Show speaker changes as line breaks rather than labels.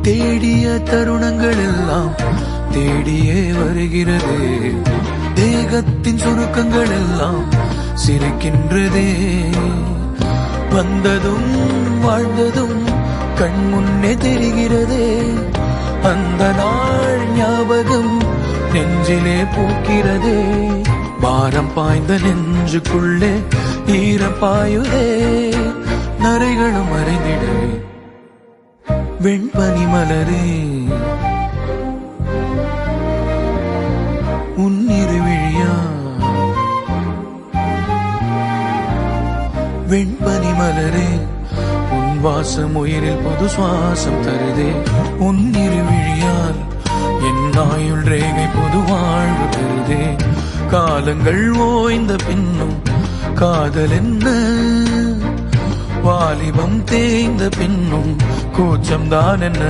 தேடிய தருணங்கள் எல்லாம் தேடியே வருகிறது. தேகத்தின் சுருக்கங்கள் எல்லாம் சிரிக்கின்றதே. வந்ததும் வாழ்ந்ததும் கண் முன்னே தெரிகிறதே. அந்த நாள் ஞாபகம் நெஞ்சிலே பூக்கிறதே. பாரம் பாய்ந்த நெஞ்சுக்குள்ளே ஈரம் பாயுதே. நரைகளும் மறைந்திடவே வெண்பனி மலரே உன்னிரு விழியா. வெண்பனி மலரே உன் வாசம் உயிரில் புது சுவாசம் தருதே. உன்னிரு விழியால் என் ஆயுள் ரேகை புது வாழ்வு தருதே. காலங்கள் ஓய்ந்த பின்னும் காதல் என்ன, வாலிபம் தேய்ந்த பின்னும் கூச்சம்தான் என்ன.